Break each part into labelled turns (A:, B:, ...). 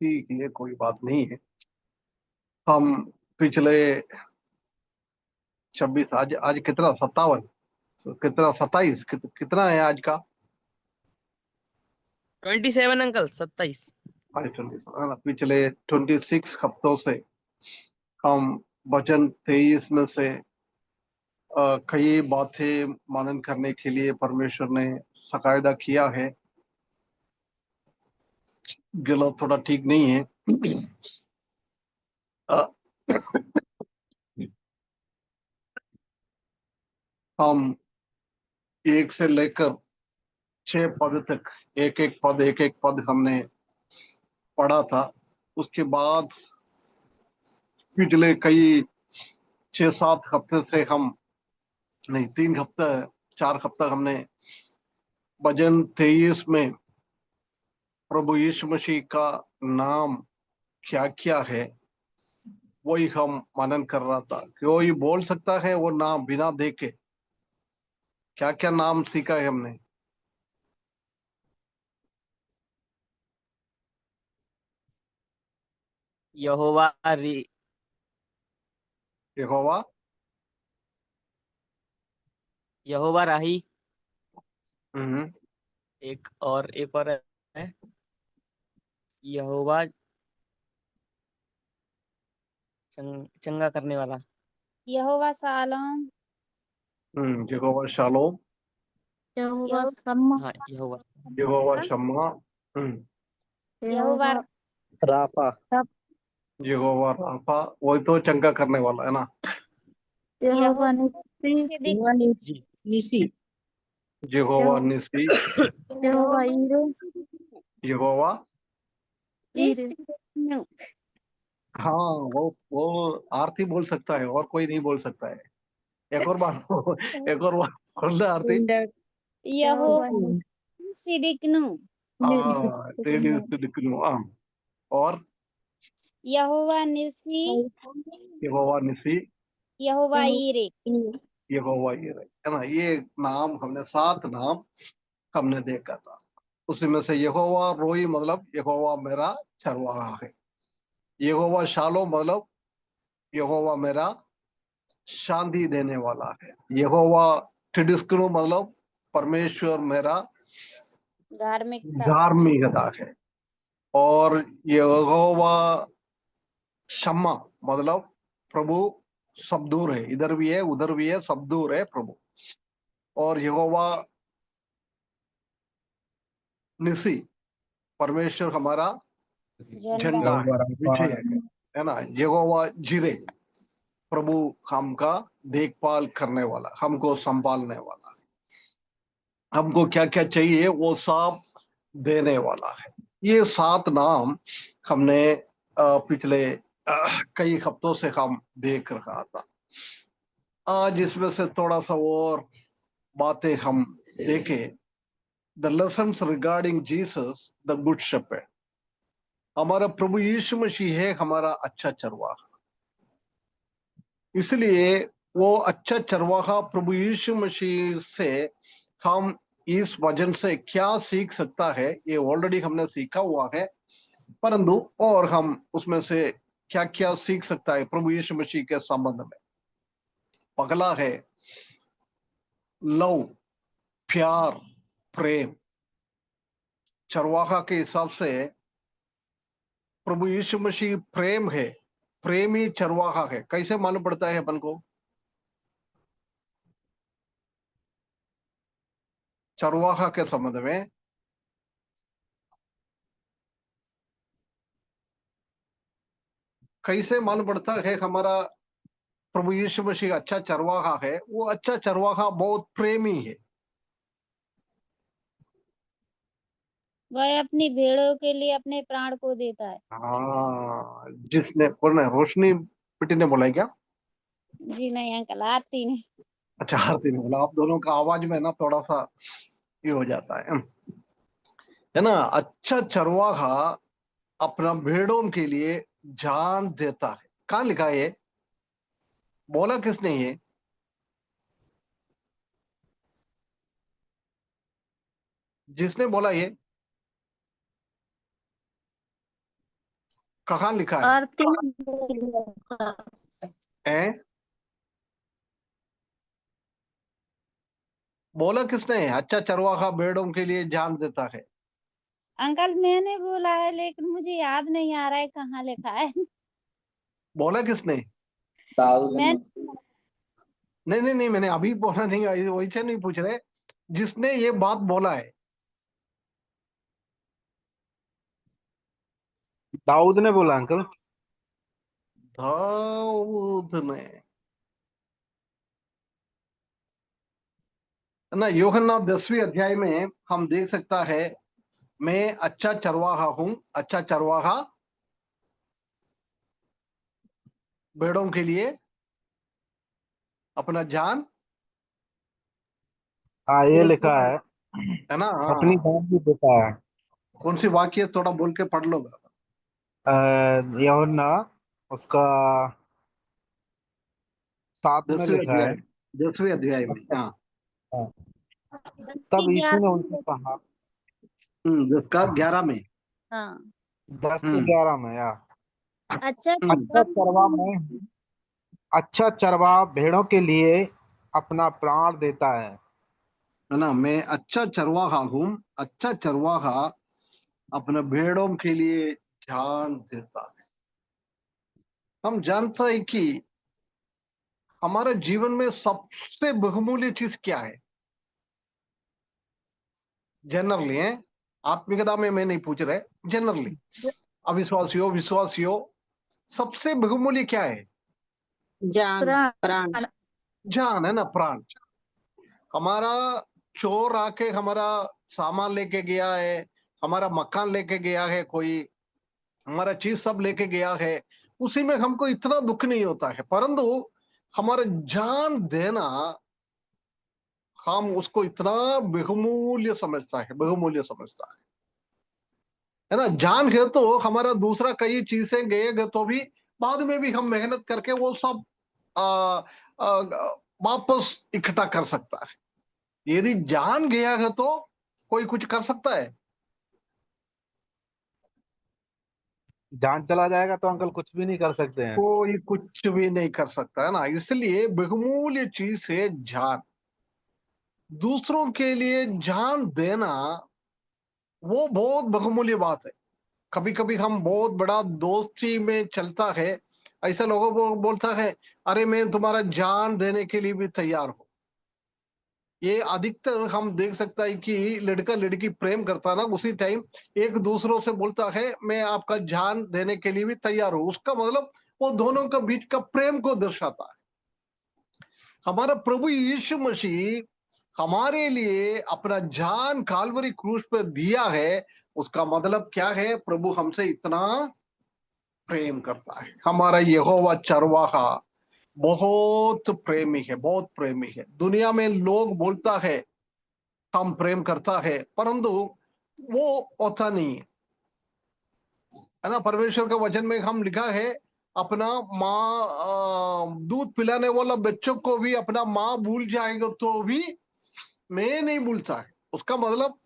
A: ठीक है, कोई बात नहीं है। हम पिछले 26, आज आज कितना, 57, कितना 27, कितना है आज का?
B: 27 अंकल, 27।
A: आज 27 है ना। पिछले 26 हफ्तों से हम वचन 23 में से कई बातें मनन करने के लिए परमेश्वर ने सकायदा किया है। गला थोड़ा ठीक नहीं है। अ, हम 1 से लेकर 6 पद तक एक एक पद हमने पढ़ा था। उसके बाद पिछले कई 6-7 हफ्ते से हम, नहीं 3 हफ्ते, 4 हफ्ता हमने भजन 23 में प्रभु यीशु मसीह का नाम क्या क्या है वही हम मनन कर रहा था। कोई बोल सकता है वो नाम बिना देखे क्या क्या नाम सीखा है हमने?
B: यहोवा री
A: यहोवा,
B: यहोवा राही।
A: हम्म,
B: एक और है, यहोवा चंगा करने वाला।
C: यहोवा शालोम।
A: यहोवा शालोम,
C: यहोवा शम्मा।
B: हाँ, यहोवा।
A: यहोवा शम्मा,
C: यहोवा
B: राफा।
A: यहोवा राफा, वही तो चंगा करने वाला है ना।
C: यहोवा निस्सी।
B: निसी।
A: यहोवा निसी,
C: यहोवा ईरे।
A: यहोवा,
C: ईरे।
A: हाँ, वो आरती बोल सकता है और कोई नहीं बोल सकता है। एक और बार एक और बार बोलना आरती।
C: यहोवा सिडिकनु।
A: रेडियो से निकलूं, और
C: यहोवा निस्सी।
A: यहोवा निसी,
C: यहोवा ईरे।
A: यहोवा यिरे, है ना। ये नाम हमने 7 नाम हमने देखा था। उसी में से यहोवा रोई मतलब यहोवा मेरा चरवाहा है। यहोवा शालो मतलब यहोवा मेरा शांति देने वाला है। यहोवा टिडिस्कनु मतलब परमेश्वर मेरा धार्मिकता है। और यहोवा शम्मा मतलब प्रभु सब दूर है, इधर भी है उधर भी है, सब दूर है प्रभु। और यहोवा निसी परमेश्वर हमारा झंडा है, विजय है ना। यहोवा जिरे प्रभु हमका देखभाल करने वाला, हमको संभालने वाला, हमको क्या क्या चाहिए वो सब देने वाला है। ये 7 नाम हमने पिछले कई हफ्तों से हम देख रहा था। आज इसमें से थोड़ा सा और बातें हम देखें। The lessons regarding Jesus the good shepherd. हमारा प्रभु यीशु मसीह है हमारा अच्छा चरवाहा। इसलिए वो अच्छा चरवाहा प्रभु यीशु मसीह से हम इस वचन से क्या सीख सकता है, ये ऑलरेडी हमने सीखा हुआ है, परंतु और हम उसमें से क्या क्या सीख सकता है प्रभु यीशु मसीह के संबंध में। पगला है लव, प्यार, प्रेम। चरवाहा के हिसाब से प्रभु यीशु मसीह प्रेम है, प्रेमी चरवाहा है। कैसे मालूम पड़ता है अपन को? चरवाहा के संबंध में कैसे मालूम पड़ता है हमारा प्रभु यीशु मसीह अच्छा चरवाहा है? वो अच्छा चरवाहा बहुत प्रेमी है।
C: वह अपनी भेड़ों के लिए अपने प्राण को देता है।
A: हाँ, जिसने बोलना, रोशनी बेटी ने बोला है क्या?
C: जी नहीं अंकल, आरती नहीं।
A: अच्छा, आरती ने बोला। आप दोनों का आवाज में ना थोड़ा सा ये हो जाता है ना। अच्छा चरवाहा अपना भेड़ों के लिए जान देता है। कहाँ लिखा है ये? बोला किसने ये? जिसने बोला ये? कहाँ लिखा है?
C: और 3
A: हैं? बोला किसने? अच्छा चरवाहा भेड़ों के लिए जान देता है।
C: अंकल मैंने बोला है, लेकिन मुझे याद नहीं आ रहा है कहाँ लिखा है।
A: बोला किसने?
C: मैं
A: नहीं नहीं नहीं, मैंने अभी बोला नहीं, वैसे नहीं पूछ रहे। जिसने ये बात बोला है।
D: दाऊद ने बोला अंकल।
A: दाऊद ने, है ना। यूहन्ना 10वीं अध्याय में हम देख सकता है, मैं अच्छा चरवाहा हूं, अच्छा चरवाहा भेड़ों के लिए अपना जान,
D: हाँ ये लिखा है,
A: है ना।
D: अपनी
A: हाँ,
D: जान भी देता है।
A: कौन सी वाक्य थोड़ा बोल के पढ़ लो।
D: यूहन्ना उसका 7 में
A: 10वीं
D: लिखा
A: अध्याय,
D: है।
A: 10वीं अध्याय में, हाँ।
D: हाँ,
C: 10
D: तब
C: की
D: यीशु ने
C: 11
D: उनसे कहा,
A: 10 का 11 में।
C: हाँ।
D: 10 के
A: हम्म
D: 11 में या
C: अच्छा
A: हम्म
D: अच्छा चरवा में, अच्छा चरवा भेड़ों के लिए अपना प्राण देता है।
A: है ना। मैं अच्छा चरवाहा हूं, अच्छा चरवाहा अपने भेड़ों के लिए जान देता है। हम जानते हैं कि हमारे जीवन में सबसे बहुमूल्य चीज क्या है? जनरली है, आत्मिकता में मैं नहीं पूछ रहे, जनरली। अविश्वासियों, विश्वासियों, सबसे बहुमूल्य क्या है?
E: जान, प्राण।
C: प्राण।
A: जान, है ना, प्राण। हमारा चोर आके हमारा सामान लेके गया है, हमारा मकान लेके गया है, कोई हमारा चीज सब लेके गया है, उसी में हमको इतना दुख नहीं होता है। परंतु हमारा जान देना, हम उसको इतना बहुमूल्य समझता है, बहुमूल्य समझता है ना। जान है तो हमारा दूसरा कई चीजें गए तो भी बाद में भी हम मेहनत करके वो सब आ, आ, वापस इकट्ठा कर सकता है। यदि जान गया है तो कोई कुछ कर सकता है?
D: जान चला जाएगा तो अंकल कुछ भी नहीं कर सकते हैं।
A: कोई कुछ भी नहीं कर सकता, है ना। इसलिए बहुमूल्य चीज है जान। दूसरों के लिए जान देना वो बहुत बहुमूल्य बात है। कभी कभी हम बहुत बड़ा दोस्ती में चलता है, ऐसा लोगों को बोलता है, अरे मैं तुम्हारा जान देने के लिए भी तैयार हूं। ये अधिकतर हम देख सकता है कि लड़का लड़की प्रेम करता ना, उसी टाइम एक दूसरों से बोलता है मैं आपका जान देने के लिए भी तैयार हूं। उसका मतलब वो दोनों के बीच का प्रेम को दर्शाता है। हमारा प्रभु यीशु मसीह हमारे लिए अपना जान काल्वरी क्रूस पर दिया है। उसका मतलब क्या है? प्रभु हमसे इतना प्रेम करता है। हमारा यहोवा चरवाहा बहुत प्रेमी है, बहुत प्रेमी है। दुनिया में लोग बोलता है हम प्रेम करता है, परंतु वो होता नहीं है ना। परमेश्वर के वचन में हम लिखा है, अपना माँ दूध पिलाने वाला बच्चों को भी अपना माँ भूल जाएगा तो भी मैं नहीं भूलता है। उसका मतलब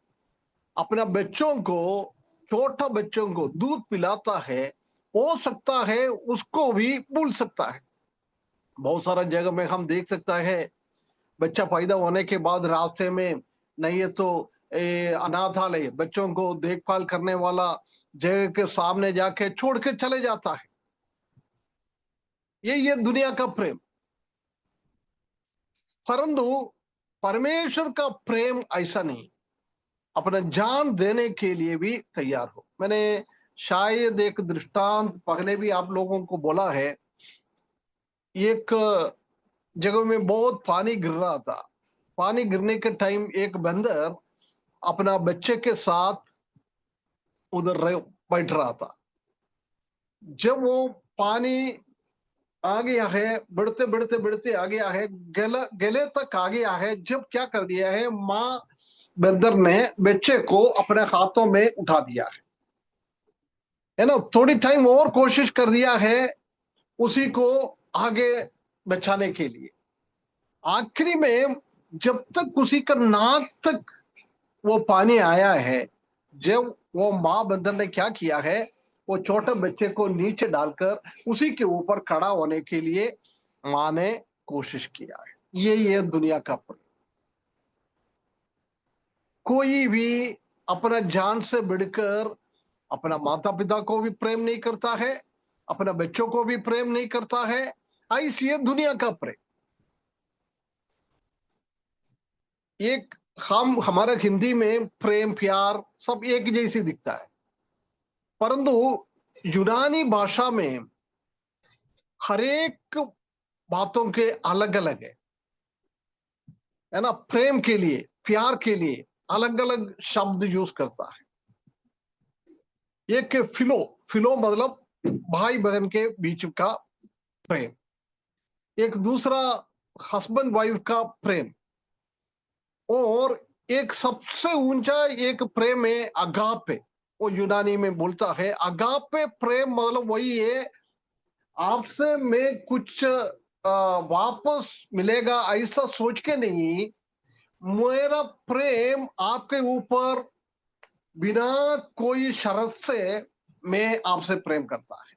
A: अपना बच्चों को, छोटा बच्चों को दूध पिलाता है, हो सकता है उसको भी भूल सकता है। बहुत सारा जगह में हम देख सकता है, बच्चा पैदा होने के बाद रास्ते में, नहीं है तो अनाथालय, बच्चों को देखभाल करने वाला जगह के सामने जाके छोड़ के चले जाता है। ये दुनिया का प्रेम। परंतु परमेश्वर का प्रेम ऐसा नहीं, अपना जान देने के लिए भी तैयार हो। मैंने शायद एक दृष्टांत पहले भी आप लोगों को बोला है। एक जगह में बहुत पानी गिर रहा था। पानी गिरने के टाइम एक बंदर अपना बच्चे के साथ उधर बैठ रहा था। जब वो पानी आ गया है, बढ़ते बढ़ते बढ़ते आ गया है, गले तक आ गया है, जब क्या कर दिया है, माँ बंदर ने बच्चे को अपने हाथों में उठा दिया है ना। थोड़ी टाइम और कोशिश कर दिया है उसी को आगे बचाने के लिए। आखिरी में जब तक उसी का नाक तक वो पानी आया है, जब वो माँ बंदर ने क्या किया है, वो छोटे बच्चे को नीचे डालकर उसी के ऊपर खड़ा होने के लिए माँ ने कोशिश किया है। ये दुनिया का प्रेम। कोई भी अपना जान से बढ़कर अपना माता पिता को भी प्रेम नहीं करता है, अपना बच्चों को भी प्रेम नहीं करता है। ऐसी है दुनिया का प्रेम। एक हमारा हिंदी में प्रेम प्यार सब एक जैसी दिखता है, परंतु यूनानी भाषा में हर एक बातों के अलग अलग है ना। प्रेम के लिए प्यार के लिए अलग अलग शब्द यूज करता है। एक फिलो, फिलो मतलब भाई बहन के बीच का प्रेम। एक दूसरा हस्बैंड वाइफ का प्रेम। और एक सबसे ऊंचा एक प्रेम है अगापे। वो यूनानी में बोलता है अगापे प्रेम मतलब वही है, आपसे मैं कुछ वापस मिलेगा ऐसा सोच के नहीं, मेरा प्रेम आपके ऊपर बिना कोई शर्त से मैं आपसे प्रेम करता है।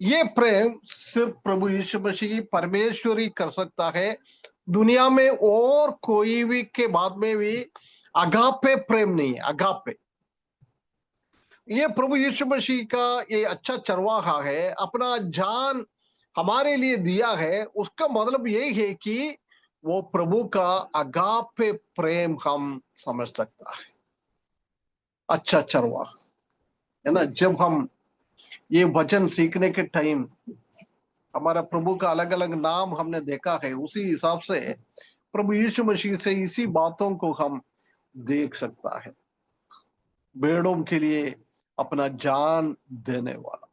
A: ये प्रेम सिर्फ प्रभु यीशु मसीह परमेश्वर ही कर सकता है। दुनिया में और कोई भी के बाद में भी अगापे प्रेम नहीं है। अगापे ये प्रभु यीशु मसीह का ये अच्छा चरवाहा है, अपना जान हमारे लिए दिया है। उसका मतलब यही है कि वो प्रभु का अगापे प्रेम हम समझ सकता है। अच्छा चरवाहा है ना। जब हम ये वचन सीखने के टाइम हमारा प्रभु का अलग अलग नाम हमने देखा है, उसी हिसाब से प्रभु यीशु मसीह से इसी बातों को हम देख सकता है। भेड़ों के लिए अपना जान देने वाला,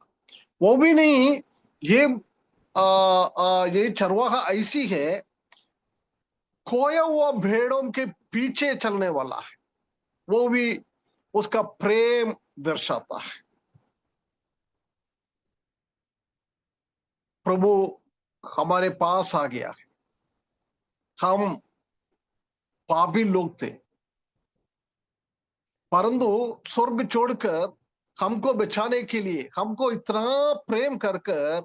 A: वो भी नहीं ये चरवाहा ऐसी है, खोया हुआ भेड़ों के पीछे चलने वाला है। वो भी उसका प्रेम दर्शाता है। प्रभु हमारे पास आ गया है। हम पापी लोग थे, परंतु स्वर्ग छोड़कर हमको बचाने के लिए, हमको इतना प्रेम कर कर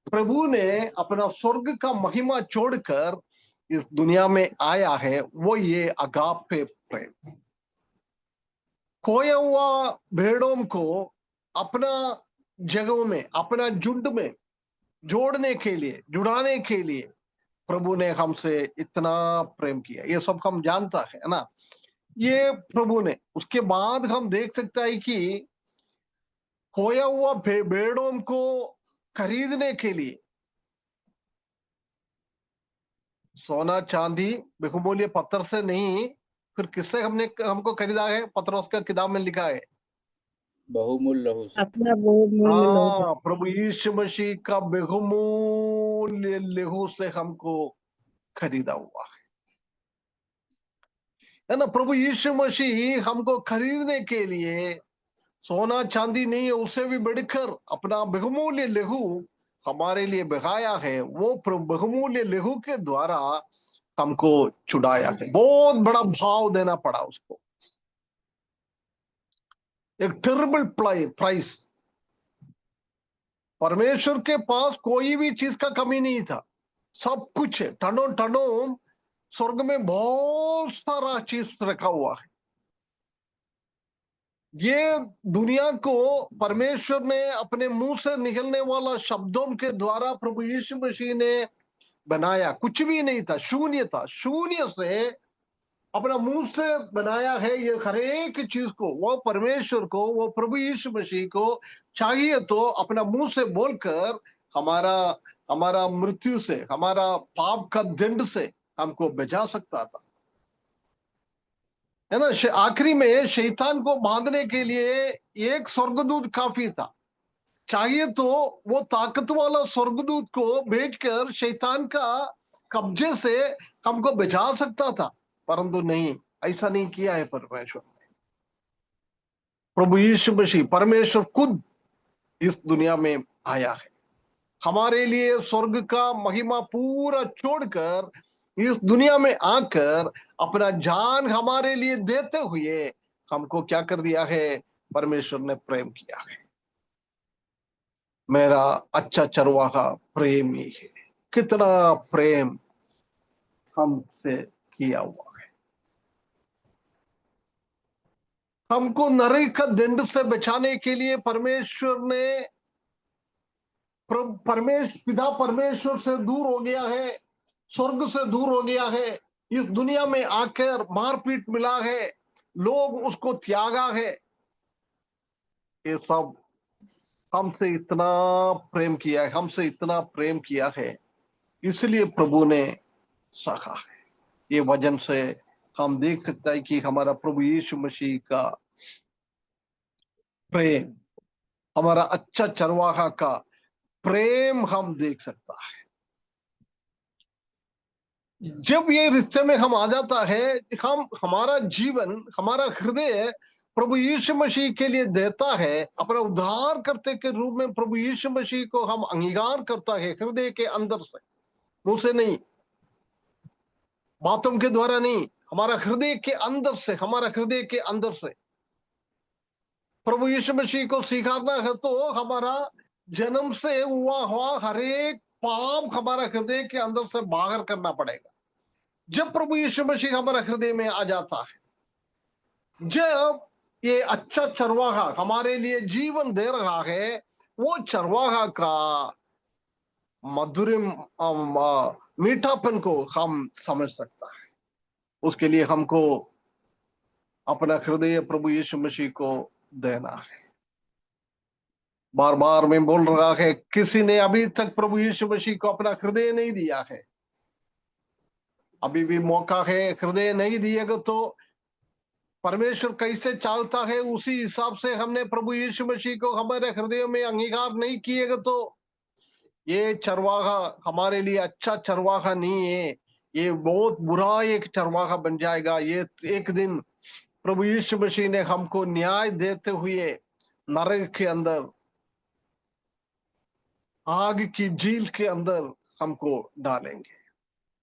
A: प्रभु ने अपना स्वर्ग का महिमा छोड़कर इस दुनिया में आया है। वो ये अगापे प्रेम, खोया हुआ भेड़ों को अपना जगहों में, अपना झुंड में जोड़ने के लिए, जुड़ाने के लिए प्रभु ने हमसे इतना प्रेम किया। ये सब हम जानता है ना, ये प्रभु ने। उसके बाद हम देख सकते हैं कि खोया हुआ भेड़ों को खरीदने के लिए सोना चांदी बहुमूल्य पत्थर से नहीं, फिर किससे हमको खरीदा है? पत्रोस का किताब में लिखा है
F: बहुमूल्य लहू से।
E: अपना बहुमूल्य लहू।
A: प्रभु यीशु मसीह का बहुमूल्य लहू से हमको खरीदा हुआ है ना। प्रभु यीशु मसीह हमको खरीदने के लिए सोना चांदी नहीं है, उससे भी बढ़कर अपना बहुमूल्य लहू हमारे लिए बहाया है। वो बहुमूल्य लहू के द्वारा हमको छुड़ाया है। बहुत बड़ा भाव देना पड़ा उसको, एक टेरिबल प्राइस। परमेश्वर के पास कोई भी चीज का कमी नहीं था, सब कुछ है। टनों टनों स्वर्ग में बहुत सारा चीज रखा हुआ है। ये दुनिया को परमेश्वर ने अपने मुंह से निकलने वाला शब्दों के द्वारा प्रभु यीशु मसीह ने बनाया। कुछ भी नहीं था, शून्य था। शून्य से अपना मुंह से बनाया है ये हर एक चीज को। वो परमेश्वर को, वो प्रभु यीशु मसीह को चाहिए तो अपना मुंह से बोलकर हमारा मृत्यु से, हमारा पाप का दंड से हमको बचा सकता था, है ना। आखिरी में शैतान को बांधने के लिए एक स्वर्गदूत काफी था। चाहिए तो वो ताकत वाला स्वर्गदूत को भेजकर शैतान का कब्जे से हमको बचा सकता था, परंतु नहीं, ऐसा नहीं किया है परमेश्वर ने। प्रभु यीशु मसीह परमेश्वर खुद इस दुनिया में आया है हमारे लिए। स्वर्ग का महिमा पूरा छोड़कर इस दुनिया में आकर अपना जान हमारे लिए देते हुए हमको क्या कर दिया है? परमेश्वर ने प्रेम किया है। मेरा अच्छा चरवाहा प्रेमी है। कितना प्रेम हमसे किया हुआ है। हमको नरक का दंड से बचाने के लिए परमेश्वर ने पिता परमेश्वर से दूर हो गया है, स्वर्ग से दूर हो गया है, इस दुनिया में आकर मारपीट मिला है, लोग उसको त्यागा है। ये सब हमसे इतना प्रेम किया है, हमसे इतना प्रेम किया है, इसलिए प्रभु ने सखा है। ये वजन से हम देख सकते हैं कि हमारा प्रभु यीशु मसीह का प्रेम, हमारा अच्छा चरवाहा का प्रेम हम देख सकता है। जब ये रिश्ते में हम आ जाता है, हम हमारा जीवन, हमारा हृदय प्रभु यीशु मसीह के लिए देता है, अपना उद्धार करते के रूप में प्रभु यीशु मसीह को हम अंगीकार करता है हृदय के अंदर से, मुंह से नहीं, बातों के द्वारा नहीं, हमारा हृदय के अंदर से, हमारा हृदय के अंदर से प्रभु यीशु मसीह को स्वीकारना है, तो हमारा जन्म से हुआ हर एक पाप हमारा हृदय के अंदर से बाहर करना पड़ेगा। जब प्रभु यीशु मसीह हमारा हृदय में आ जाता है, जब ये अच्छा चरवाहा हमारे लिए जीवन दे रहा है, वो चरवाहा का मधुर मीठापन को हम समझ सकता है। उसके लिए हमको अपना हृदय प्रभु यीशु मसीह को देना है। बार बार मैं बोल रहा है, किसी ने अभी तक प्रभु यीशु मसीह को अपना हृदय नहीं दिया है। अभी भी मौका है, हृदय नहीं दिएगा तो परमेश्वर कैसे चाहता है उसी हिसाब से हमने प्रभु यीशु मसीह को हमारे हृदय में अंगीकार नहीं किएगा तो ये चरवाहा हमारे लिए अच्छा चरवाहा नहीं है, ये बहुत बुरा एक चरवाहा बन जाएगा। ये एक दिन प्रभु यीशु मसीह ने हमको न्याय देते हुए नरक के अंदर, आग की झील के अंदर हमको डालेंगे।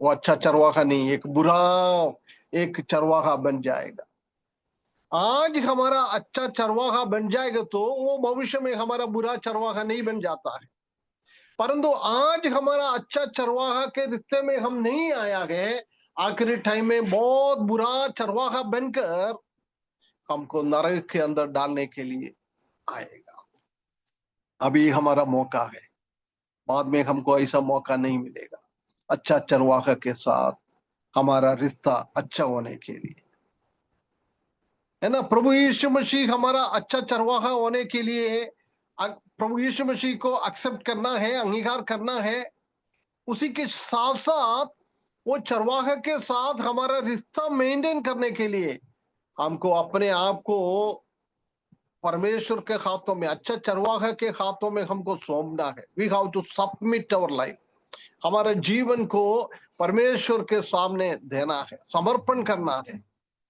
A: वो अच्छा चरवाहा नहीं, एक बुरा एक चरवाहा बन जाएगा। आज हमारा अच्छा चरवाहा बन जाएगा तो वो भविष्य में हमारा बुरा चरवाहा नहीं बन जाता है। परंतु आज हमारा अच्छा चरवाहा के रिश्ते में हम नहीं आया है, आखिरी टाइम में बहुत बुरा चरवाहा बनकर हमको नरक के अंदर डालने के लिए आएगा। अभी हमारा मौका है, बाद में हमको ऐसा मौका नहीं मिलेगा। अच्छा चरवाहा के साथ हमारा रिश्ता अच्छा होने के लिए, है ना। प्रभु यीशु मसीह हमारा अच्छा चरवाहा होने के लिए प्रभु यीशु मसीह को एक्सेप्ट करना है, अंगीकार करना है। उसी के साथ साथ वो चरवाहा के साथ हमारा रिश्ता मेंटेन करने के लिए हमको अपने आप को परमेश्वर के हाथों में, अच्छा चरवाहा के हाथों में हमको सौंपना है। We have to submit our life, हमारे जीवन को परमेश्वर के सामने देना है, समर्पण करना है,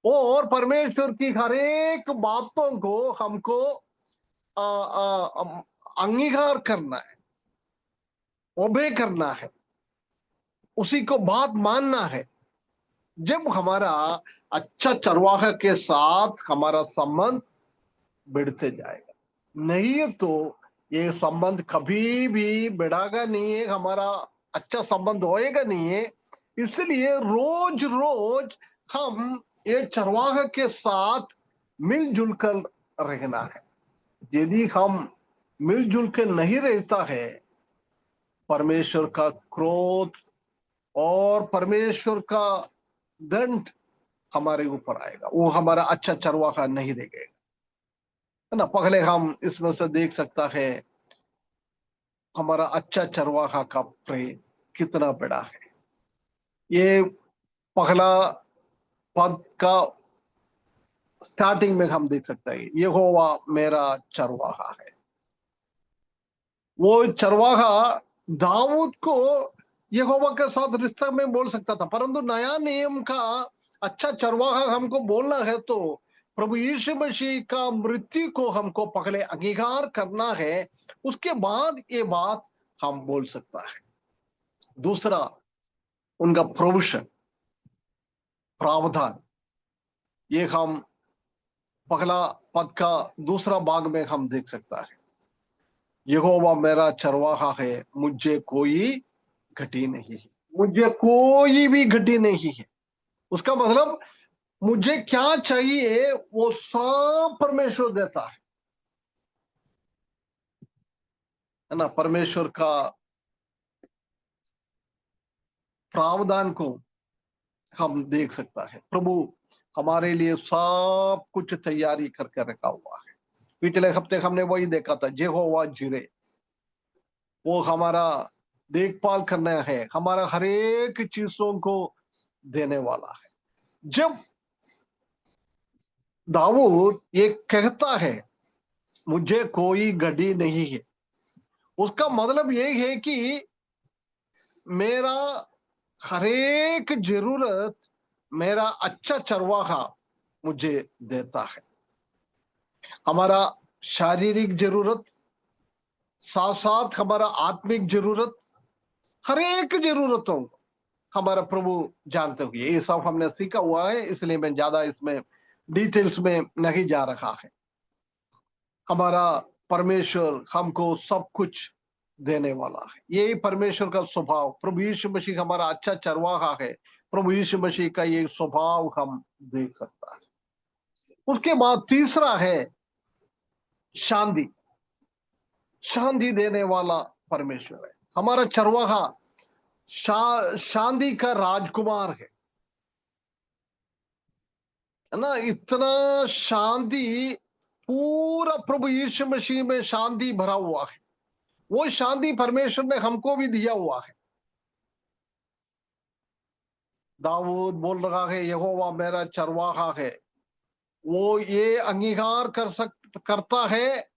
A: और परमेश्वर की हर एक बातों को हमको अंगीकार करना है, ओबे करना है, उसी को बात मानना है। जब हमारा अच्छा चरवाहा के साथ हमारा संबंध बढ़ते जाएगा, नहीं तो ये संबंध कभी भी बढ़ागा नहीं है, हमारा अच्छा संबंध होएगा नहीं है। इसलिए रोज रोज हम ये चरवाहा के साथ मिलजुल कर रहना है। यदि हम मिलजुल के नहीं रहता है, परमेश्वर का क्रोध और परमेश्वर का दंड हमारे ऊपर आएगा। वो हमारा अच्छा चरवाहा नहीं देगा, है ना। पहले हम इसमें से देख सकता है हमारा अच्छा चरवाहा का प्रेम कितना बड़ा है। ये पहला पद का स्टार्टिंग में हम देख सकते हैं, यहोवा मेरा चरवाहा है। वो चरवाहा दाऊद को यहोवा के साथ रिश्ता में बोल सकता था, परंतु नया नियम का अच्छा चरवाहा हमको बोलना है तो प्रभु यीशु मसीह का मृत्यु को हमको पहले अंगीकार करना है, उसके बाद ये बात हम बोल सकता है। दूसरा, उनका प्रोविजन, प्रावधान, ये हम पहला पद का दूसरा भाग में हम देख सकता है। यहोवा मेरा चरवाहा है, मुझे कोई घटी नहीं है, मुझे कोई भी घटी नहीं है। उसका मतलब मुझे क्या चाहिए वो सब परमेश्वर देता है ना। परमेश्वर का प्रावधान को हम देख सकता है। प्रभु हमारे लिए सब कुछ तैयारी करके रखा हुआ है। पिछले हफ्ते हमने वही देखा था, यहोवा जिरे, वो हमारा देखभाल करना है, हमारा हर एक चीजों को देने वाला है। जब दाऊद ये कहता है मुझे कोई घटी नहीं है, उसका मतलब यही है कि मेरा हर एक जरूरत मेरा अच्छा चरवाहा मुझे देता है। हमारा शारीरिक जरूरत, साथ साथ हमारा आत्मिक जरूरत, हर एक जरूरतों को हमारा प्रभु जानते हुए, ये सब हमने सीखा हुआ है, इसलिए मैं ज्यादा इसमें डिटेल्स में नहीं जा रहा है। हमारा परमेश्वर हमको सब कुछ देने वाला है, यही परमेश्वर का स्वभाव। प्रभु यीशु मसीह हमारा अच्छा चरवाहा है, प्रभु यीशु मसीह का ये स्वभाव हम देख सकता है। उसके बाद तीसरा है शांति। शांति देने वाला परमेश्वर है, हमारा चरवाहा शांति का राजकुमार है ना। इतना शांति, पूरा प्रभु यीशु मसीह में शांति भरा हुआ है। वो शांति परमेश्वर ने हमको भी दिया हुआ है। दाऊद बोल रहा है यहोवा मेरा चरवाहा है, वो ये अंगीकार करता है,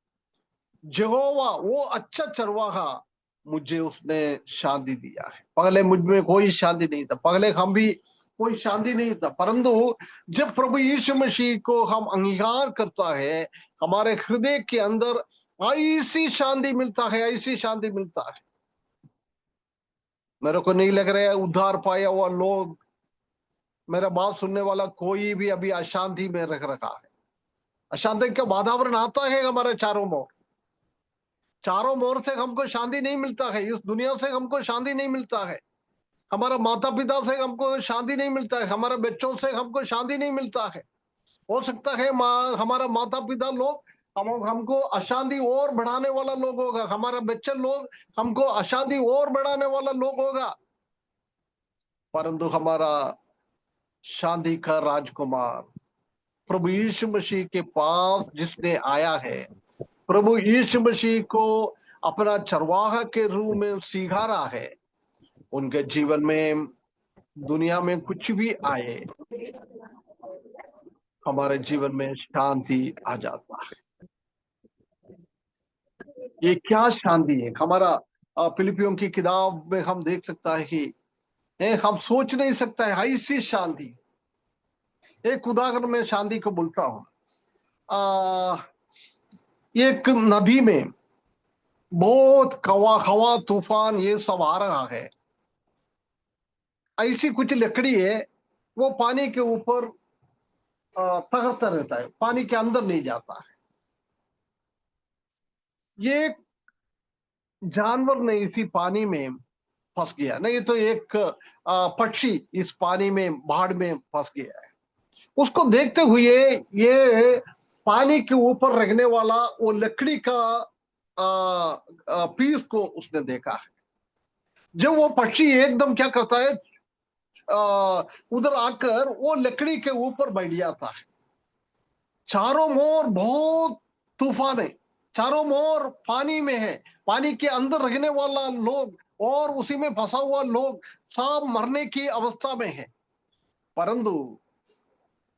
A: यहोवा वो अच्छा चरवाहा, मुझे उसने शांति दिया है। पहले मुझ में कोई शांति नहीं था, पहले हम भी कोई शांति नहीं था, परंतु जब प्रभु यीशु मसीह को हम अंगीकार करता है, हमारे हृदय के अंदर ऐसी शांति मिलता है, ऐसी शांति मिलता है। मेरे को नहीं लग रहा है उद्धार पाया हुआ लोग, मेरा बात सुनने वाला कोई भी अभी अशांति में रख रखा है। अशांति का वातावरण आता है हमारे चारों ओर से हमको शांति नहीं मिलता है, इस दुनिया से हमको शांति नहीं मिलता है, हमारा माता पिता से हमको शांति नहीं मिलता है, हमारे बच्चों से हमको शांति नहीं मिलता है। हो सकता है हमारा माता पिता लोग हमको अशांति और बढ़ाने वाला लोग होगा, हमारा बच्चे लोग हमको अशांति और बढ़ाने वाला लोग होगा, परंतु हमारा शांति का राजकुमार प्रभु यीशु मसीह के पास जिसने आया है, प्रभु यीशु मसीह को अपना चरवाहा के रूप में सिखारा है, उनके जीवन में दुनिया में कुछ भी आए, हमारे जीवन में शांति आ जाता है। ये क्या शांति है हमारा। फिलिपियों की किताब में हम देख सकता है कि हम सोच नहीं सकता है ऐसी शांति। एक उदाहरण में शांति को बोलता हूं। एक नदी में बहुत हवा तूफान ये सब आ रहा है, ऐसी कुछ लकड़ी है, वो पानी के ऊपर तैरता रहता है, पानी के अंदर नहीं जाता है। ये जानवर नहीं इसी पानी में फंस गया, नहीं तो एक पक्षी इस पानी में बाढ़ में फंस गया है। उसको देखते हुए ये पानी के ऊपर रखने वाला वो लकड़ी का पीस को उसने देखा है। जब वो पक्षी एकदम क्या करता है, उधर आकर वो लकड़ी के ऊपर बैठ जाता है। चारों ओर बहुत तूफान है, चारों ओर पानी में है, पानी के अंदर रहने वाला लोग और उसी में फंसा हुआ लोग सब मरने की अवस्था में है, परंतु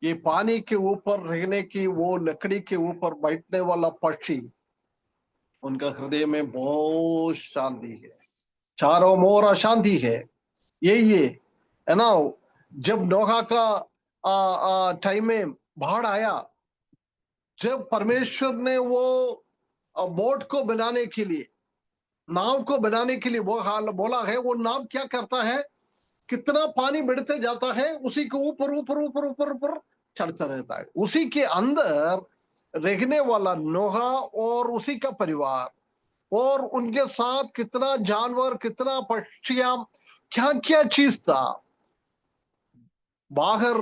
A: ये पानी के ऊपर रहने की वो लकड़ी के ऊपर बैठने वाला पक्षी, उनका हृदय में बहुत शांति है, चारों ओर अशांति है। यही है ना। जब नोहा का टाइम में बाढ़ आया, जब परमेश्वर ने वो बोट को बनाने के लिए, नाव को बनाने के लिए वो हाल बोला है, वो नाव क्या करता है, कितना पानी बढ़ते जाता है उसी के ऊपर ऊपर ऊपर ऊपर ऊपर चढ़ता रहता है। उसी के अंदर रहने वाला नोहा और उसी का परिवार और उनके साथ कितना जानवर, कितना पक्षियां, क्या क्या चीज था। बाहर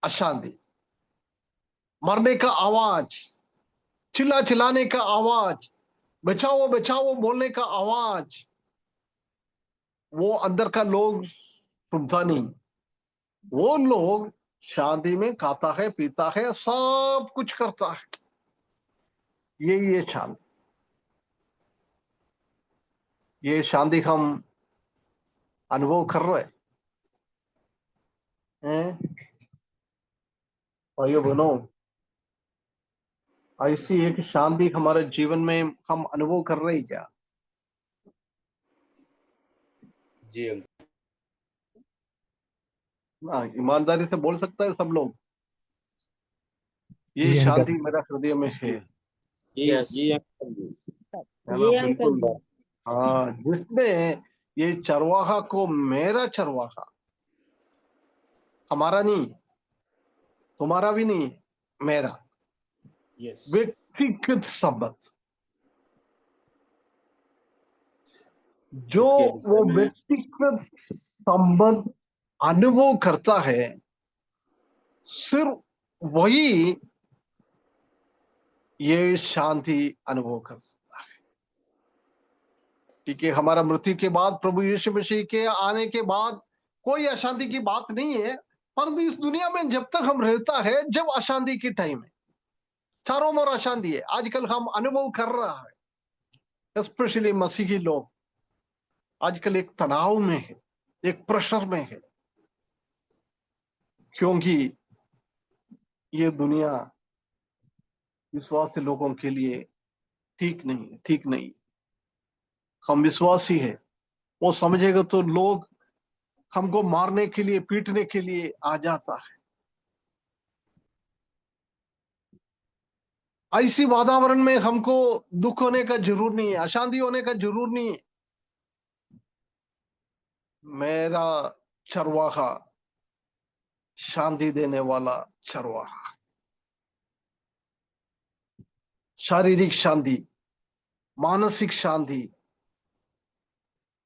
A: अशांति, मरने का आवाज, चिल्लाने का आवाज, बचाओ बचाओ बोलने का आवाज, वो अंदर का लोग सुनता नहीं। वो लोग शांति में खाता है, पीता है, सब कुछ करता है। ये शांति, ये शांति हम अनुभव कर रहे हैं भाइयों बहनों। ऐसी एक शांति हमारे जीवन में हम अनुभव कर रहे हैं क्या?
F: जी अंकल।
A: ना ईमानदारी से बोल सकता है सब लोग, ये
D: जी अंकल।
A: शांति मेरा हृदय में है।
F: यस।
E: जी अंकल
A: बिल्कुल।
E: जी।
A: हाँ, जिसने ये चरवाहा को, मेरा चरवाहा, हमारा नहीं, तुम्हारा भी नहीं, मेरा
F: यस।
A: व्यक्तिगत संबंध, जो
F: इसके विषय
A: वो
F: में
A: व्यक्तिगत संबंध अनुभव करता है, सिर्फ वही ये शांति अनुभव कर सकता है। क्योंकि हमारा मृत्यु के बाद, प्रभु यीशु मसीह के आने के बाद कोई अशांति की बात नहीं है। परंतु इस दुनिया में जब तक हम रहता है, जब अशांति की टाइम है, चारों ओर अशांति है, आजकल हम अनुभव कर रहा है। स्पेशली मसीही लोग आजकल एक तनाव में है, एक प्रेशर में है, क्योंकि ये दुनिया विश्वासी लोगों के लिए ठीक नहीं है, ठीक नहीं। हम विश्वासी है, वो समझेगा तो लोग हमको मारने के लिए, पीटने के लिए आ जाता है। ऐसी वातावरण में हमको दुख होने का जरूर नहीं है, अशांति होने का जरूर नहीं है। मेरा चरवाहा शांति देने वाला चरवाहा, शारीरिक शांति, मानसिक शांति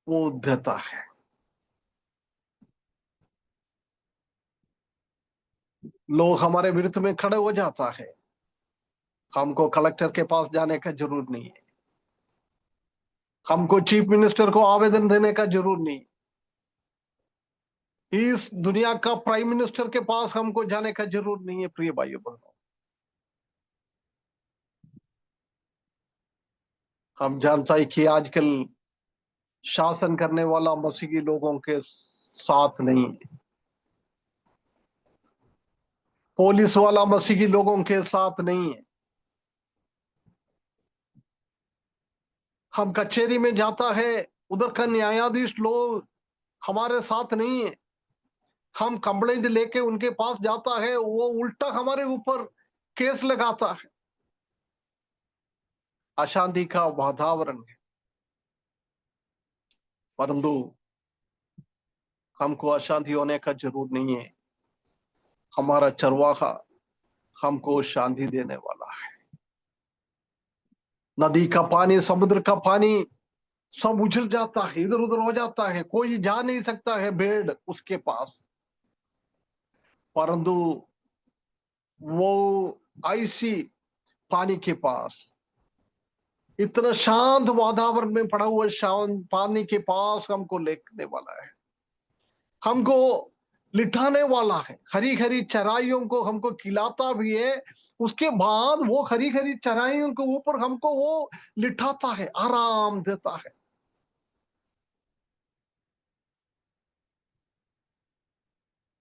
A: वो देता है। लोग हमारे विरुद्ध में खड़े हो जाता है, हमको कलेक्टर के पास जाने का जरूर नहीं है, हमको चीफ मिनिस्टर को आवेदन देने का जरूर नहीं, इस दुनिया का प्राइम मिनिस्टर के पास हमको जाने का जरूर नहीं है। प्रिय भाइयों बहनों, हम जानता है कि आजकल शासन करने वाला मसीही लोगों के साथ नहीं है, पुलिस वाला मसीही लोगों के साथ नहीं है। हम कचहरी में जाता है, उधर का न्यायाधीश लोग हमारे साथ नहीं है। हम कंप्लेंट लेके उनके पास जाता है, वो उल्टा हमारे ऊपर केस लगाता है। अशांति का वातावरण है। परंतु हमको अशांति होने का जरूर नहीं है। हमारा चरवाहा हमको शांति देने वाला है। नदी का पानी, समुद्र का पानी सब उछल जाता है, इधर उधर हो जाता है, कोई जा नहीं सकता है भेड़ उसके पास। परंतु वो ऐसी पानी के पास, इतना शांत वातावरण में पड़ा हुआ शांत पानी के पास हमको लेने वाला है, हमको लिटाने वाला है। हरी हरी चराइयों को हमको खिलाता भी है, उसके बाद वो हरी हरी चराइयों के ऊपर हमको वो लिटाता है, आराम देता है।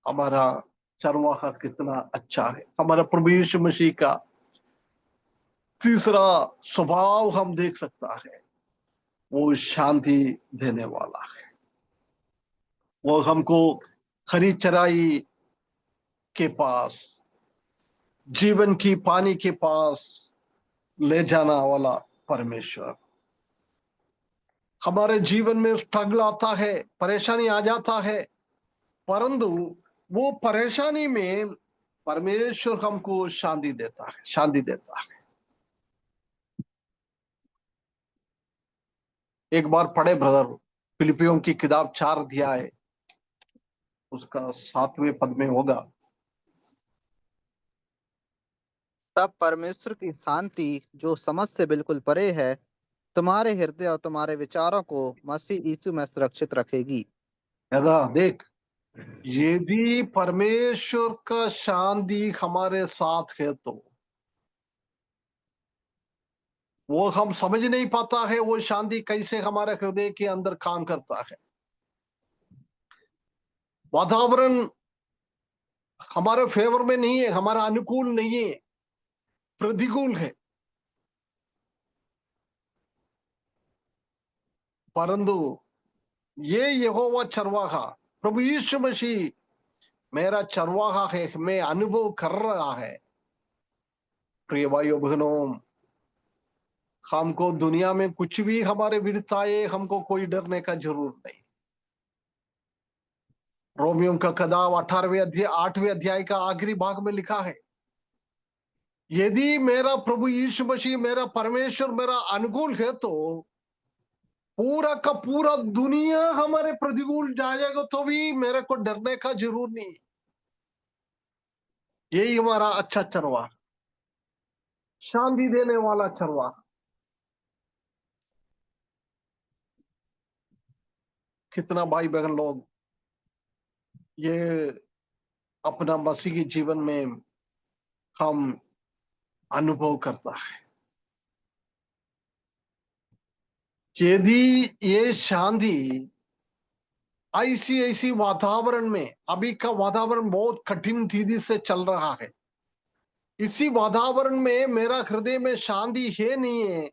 A: हमारा चरवाहा कितना अच्छा है। हमारा प्रभु यीशु मसीह का तीसरा स्वभाव हम देख सकता है, वो शांति देने वाला है। वो हमको हरी चराई के पास, जीवन की पानी के पास ले जाना वाला परमेश्वर। हमारे जीवन में स्ट्रगल आता है, परेशानी आ जाता है, परंतु वो परेशानी में परमेश्वर हमको शांति देता है, शांति देता है। एक बार पढ़े ब्रदर, फिलिपियों की किताब 4 अध्याय उसका 7वें पद में होगा।
G: तब परमेश्वर की शांति जो समझ से बिल्कुल परे है तुम्हारे हृदय और तुम्हारे विचारों को मसीह यीशु में सुरक्षित रखेगी।
A: दादा देख, यदि परमेश्वर का शांति हमारे साथ है तो वो हम समझ नहीं पाता है वो शांति कैसे हमारे हृदय के अंदर काम करता है। वातावरण हमारे फेवर में नहीं है, हमारा अनुकूल नहीं है, प्रतिकूल है, परंतु ये यहोवा चरवाहा प्रभु यीशु मसीह मेरा चरवाहा है, मैं अनुभव कर रहा है। प्रिय भाइयों बहनों, हमको दुनिया में कुछ भी हमारे विरुद्ध आए हमको कोई डरने का जरूरत नहीं। रोमियो का किताब 8वें अध्याय का आखिरी भाग में लिखा है, यदि मेरा प्रभु यीशु मसीह मेरा परमेश्वर मेरा अनुकूल है तो पूरा का पूरा दुनिया हमारे प्रतिकूल जाएगा तो भी मेरे को डरने का जरूर नहीं। यही हमारा अच्छा चरवाहा, शांति देने वाला चरवाहा। कितना भाई बहन लोग ये अपना मसीह के जीवन में हम अनुभव करता है। यदि ये शांति ऐसी वातावरण में, अभी का वातावरण बहुत कठिन स्थिति से चल रहा है, इसी वातावरण में मेरा हृदय में शांति है नहीं है,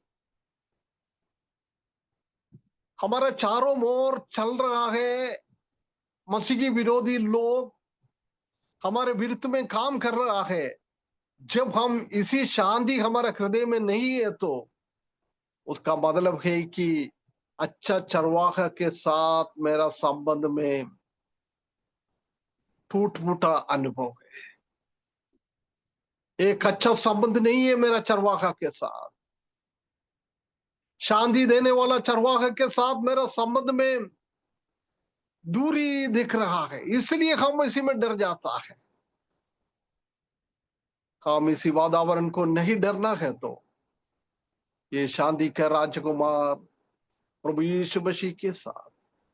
A: हमारा चारों ओर चल रहा है मसीह की विरोधी लोग हमारे विरुद्ध में काम कर रहा है। जब हम इसी शांति हमारे हृदय में नहीं है तो उसका मतलब है कि अच्छा चरवाहा के साथ मेरा संबंध में टूट फूटा अनुभव है, एक अच्छा संबंध नहीं है मेरा चरवाहा के साथ। शांति देने वाला चरवाहा के साथ मेरा संबंध में दूरी दिख रहा है, इसलिए हम इसी में डर जाता है। हम इसी वातावरण को नहीं डरना है तो ये शांति के राजकुमार प्रभु यीशु मसीह के साथ,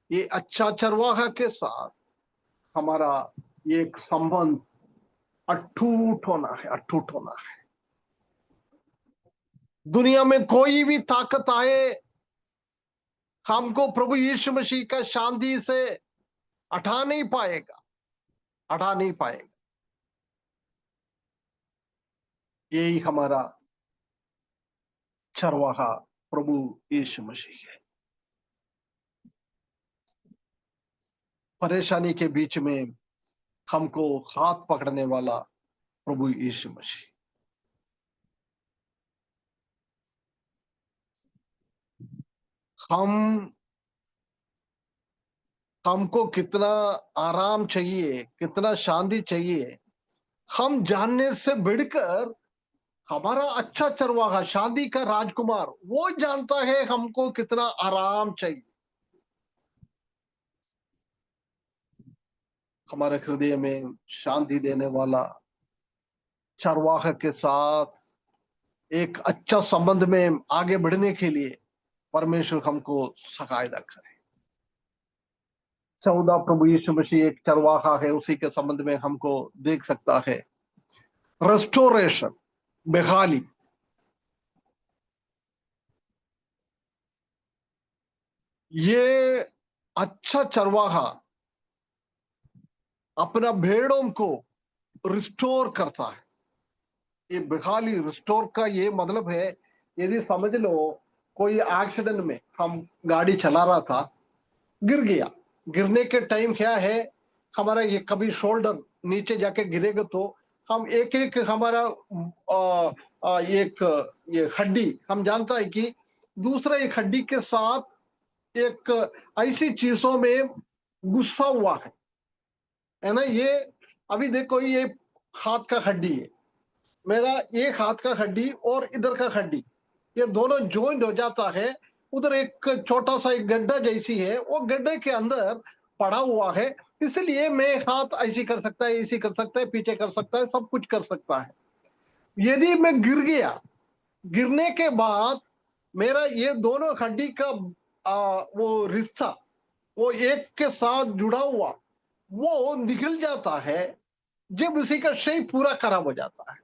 A: ये अच्छा चरवाहा के साथ हमारा ये एक संबंध अटूट होना है, अटूट होना है। दुनिया में कोई भी ताकत आए हमको प्रभु यीशु मसीह का शांति से हटा नहीं पाएगा, हटा नहीं पाएगा। यही हमारा चरवाहा प्रभु यीशु मसीह है। परेशानी के बीच में हमको हाथ पकड़ने वाला प्रभु यीशु मसीह। हमको कितना आराम चाहिए, कितना शांति चाहिए, हम जानने से बढ़कर हमारा अच्छा चरवाहा शांति का राजकुमार वो जानता है हमको कितना आराम चाहिए। हमारे हृदय में शांति देने वाला चरवाहा के साथ एक अच्छा संबंध में आगे बढ़ने के लिए परमेश्वर हमको सहायता करे। 14 प्रभु यीशु मसीह एक चरवाहा है, उसी के संबंध में हमको देख सकता है रेस्टोरेशन, बहाली। ये अच्छा चरवाहा अपना भेड़ों को रिस्टोर करता है। ये बहाली रिस्टोर का ये मतलब है, यदि समझ लो कोई एक्सीडेंट में हम गाड़ी चला रहा था, गिर गया, गिरने के टाइम क्या है हमारा ये कभी शोल्डर नीचे जाके गिरेगा तो हम एक एक हमारा एक ये हड्डी हम जानता है कि दूसरा एक हड्डी के साथ एक ऐसी चीजों में गुस्सा हुआ है ना। ये अभी देखो ये हाथ का हड्डी है, मेरा एक हाथ का हड्डी और इधर का हड्डी, ये दोनों ज्वाइंट हो जाता है, उधर एक छोटा सा एक गड्ढा जैसी है, वो गड्ढे के अंदर पड़ा हुआ है, इसलिए मैं हाथ ऐसी कर सकता है, ऐसी कर सकता है, पीछे कर सकता है, सब कुछ कर सकता है। यदि मैं गिर गया, गिरने के बाद मेरा ये दोनों हड्डी का वो रिश्ता, वो एक के साथ जुड़ा हुआ, वो निकल जाता है, जब उसी का शेप पूरा खराब हो जाता है,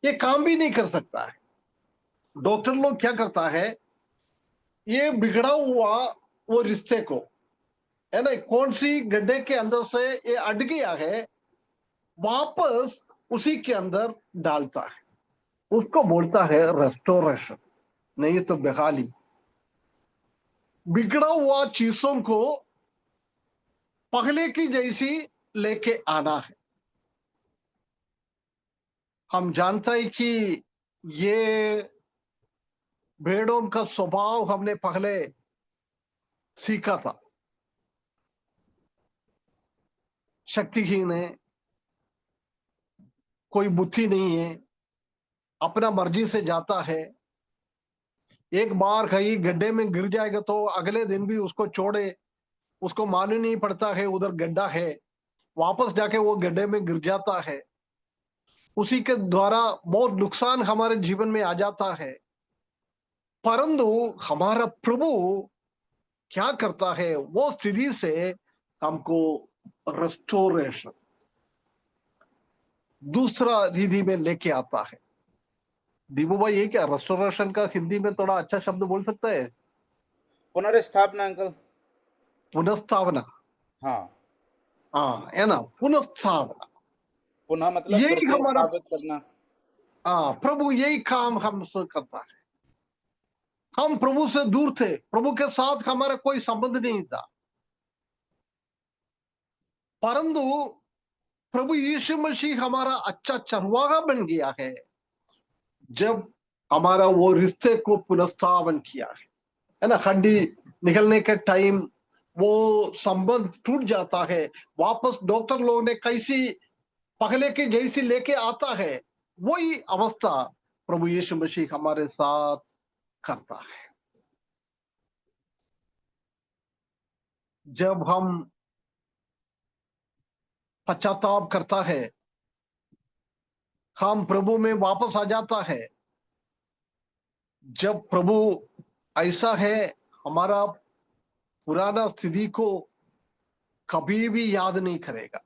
A: ये काम भी नहीं कर सकता है। डॉक्टर लोग क्या करता है, ये बिगड़ा हुआ वो रिश्ते को, है ना, कौन सी गड्ढे के अंदर से ये अट गया है, वापस उसी के अंदर डालता है, उसको बोलता है रेस्टोरेशन, नहीं तो बहाली। बिगड़ा हुआ चीजों को पहले की जैसी लेके आना है। हम जानते हैं कि ये भेड़ों का स्वभाव हमने पहले सीखा था, शक्तिहीन है, कोई बुद्धि नहीं है, अपना मर्जी से जाता है, एक बार कहीं गड्ढे में गिर जाएगा तो अगले दिन भी उसको छोड़े, उसको मालूम नहीं पड़ता है उधर गड्ढा है, वापस जाके वो गड्ढे में गिर जाता है, उसी के द्वारा बहुत नुकसान हमारे जीवन में आ जाता है। परंतु हमारा प्रभु क्या करता है, वो स्थिति से हमको रेस्टोरेशन, दूसरा रीति में लेके आता है। दीपू भाई, ये क्या रेस्टोरेशन का हिंदी में थोड़ा अच्छा शब्द बोल सकता है?
F: पुनर्स्थापना अंकल।
A: पुनर्स्थापना,
F: हाँ,
A: हाँ, है ना, पुनर्स्थापना,
F: पुनः मतलब फिर
A: यही
F: से
A: हमारा,
F: स्थापित करना।
A: हाँ, प्रभु यही काम हमसे करता है। हम प्रभु से दूर थे, प्रभु के साथ हमारा कोई संबंध नहीं था, परंतु प्रभु यीशु मसीह हमारा अच्छा चरवाहा बन गया है, जब हमारा वो रिश्ते को पुनर्स्थापन किया है ना, हड्डी निकलने के टाइम वो संबंध टूट जाता है, वापस डॉक्टर लोग ने कैसी पहले की जैसी लेके आता है, वही अवस्था प्रभु यीशु मसीह हमारे साथ करता है। जब हम पश्चाताप करता है, हम प्रभु में वापस आ जाता है, जब प्रभु ऐसा है, हमारा पुराना स्थिति को कभी भी याद नहीं करेगा।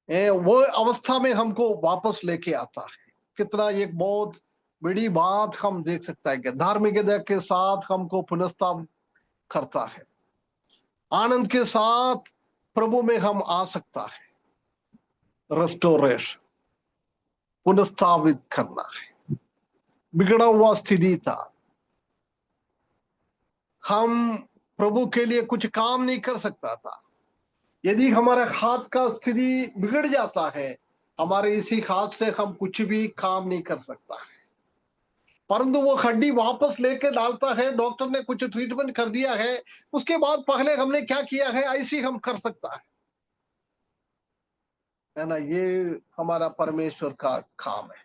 A: वो अवस्था में हमको वापस लेके आता है। कितना एक बहुत बड़ी बात हम देख सकता है कि धार्मिकता के साथ हमको पुनर्स्थापित करता है, आनंद के साथ प्रभु में हम आ सकता है। रेस्टोरेशन, पुनर्स्थापित करना है, बिगड़ा हुआ स्थिति था, हम प्रभु के लिए कुछ काम नहीं कर सकता था। यदि हमारा हाथ का स्थिति बिगड़ जाता है, हमारे इसी हाथ से हम कुछ भी काम नहीं कर सकता है, परंतु वो हड्डी वापस लेके डालता है, डॉक्टर ने कुछ ट्रीटमेंट कर दिया है, उसके बाद पहले हमने क्या किया है ऐसी हम कर सकता है ना। ये हमारा परमेश्वर का काम है,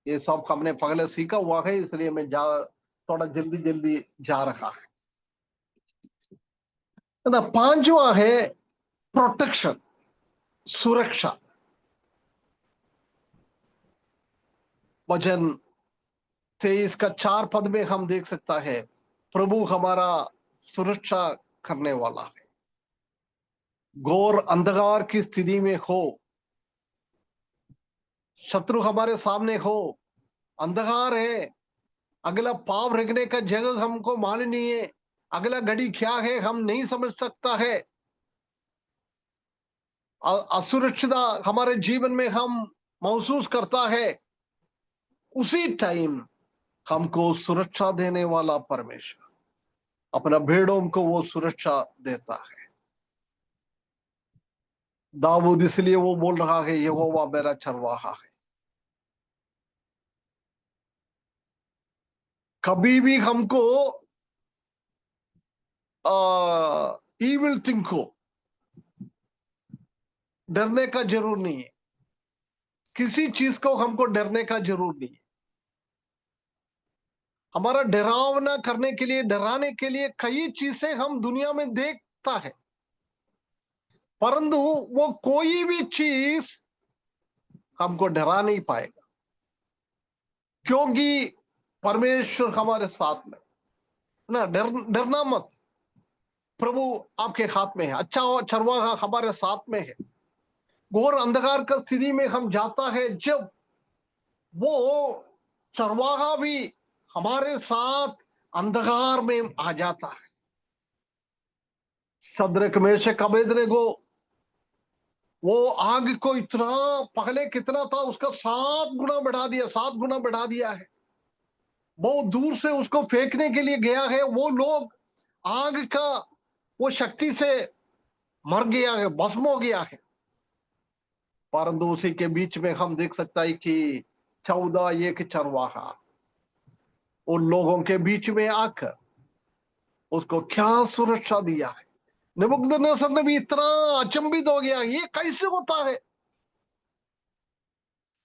A: ये सब हमने पहले सीखा हुआ है, इसलिए मैं थोड़ा जल्दी जल्दी जा रहा है ना। पांचवा है प्रोटेक्शन, सुरक्षा। वचन 23 का 4 पद में हम देख सकता है, प्रभु हमारा सुरक्षा करने वाला है। घोर अंधकार की स्थिति में हो, शत्रु हमारे सामने हो, अंधकार है, अगला पाव रखने का जगह हमको मालूम नहीं है, अगला घड़ी क्या है हम नहीं समझ सकता है, असुरक्षिता हमारे जीवन में हम महसूस करता है, उसी टाइम हमको सुरक्षा देने वाला परमेश्वर अपना भेड़ों को वो सुरक्षा देता है। दाऊद इसलिए वो बोल रहा है, यहोवा मेरा चरवाहा है। कभी भी हमको ईविल थिंग को डरने का जरूर नहीं है, किसी चीज को हमको डरने का जरूर नहीं है। हमारा डरावना करने के लिए, डराने के लिए कई चीजें हम दुनिया में देखता है, परंतु वो कोई भी चीज हमको डरा नहीं पाएगा, क्योंकि परमेश्वर हमारे साथ में ना। डरना मत, प्रभु आपके हाथ में है। अच्छा चरवाहा हमारे साथ में है। घोर अंधकार का स्थिति में हम जाता है, जब वो चरवाहा भी हमारे साथ अंधकार में आ जाता है। सद्रक मेशक अबेदनेगो, वो आग को इतना पहले कितना था, उसका 7 गुना बढ़ा दिया, 7 गुना बढ़ा दिया है। बहुत दूर से उसको फेंकने के लिए गया है। वो लोग आग का वो शक्ति से मर गया है, भस्म हो गया है। परंतु उसी के बीच में हम देख सकता है कि 14 एक चरवाहा उन लोगों के बीच में आकर उसको क्या सुरक्षा दिया है। नबूकदनेस्सर ने भी इतना अचंभित हो गया, ये कैसे होता है।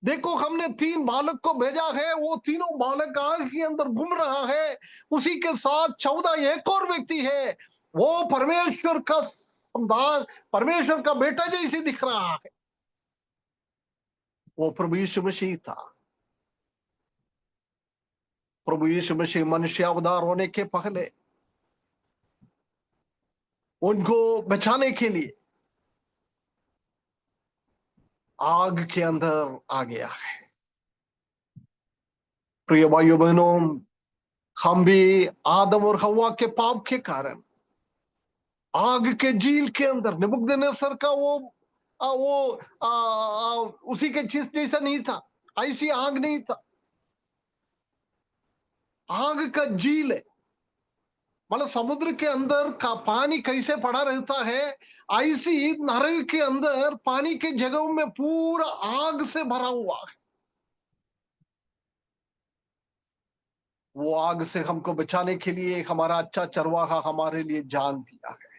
A: देखो, हमने 3 बालक को भेजा है, वो तीनों बालक आग के अंदर घूम रहा है, उसी के साथ 14 एक और व्यक्ति है। वो परमेश्वर का संतान, परमेश्वर का बेटा जैसे दिख रहा है। वो प्रभु यीशु मसीह था। प्रभु यीशु मसीह मनुष्य अवतार होने के पहले उनको बचाने के लिए आग के अंदर आ गया है। प्रिय भाइयों बहनों, हम भी आदम और हव्वा के पाप के कारण आग के झील के अंदर, नबूकदनेस्सर का उसी के चीज जैसा नहीं था, ऐसी आग नहीं था। आग का झील है, मतलब समुद्र के अंदर का पानी कैसे पड़ा रहता है, ऐसी नरक के अंदर पानी के जगहों में पूरा आग से भरा हुआ है। वो आग से हमको बचाने के लिए हमारा अच्छा चरवाहा हमारे लिए जान दिया है।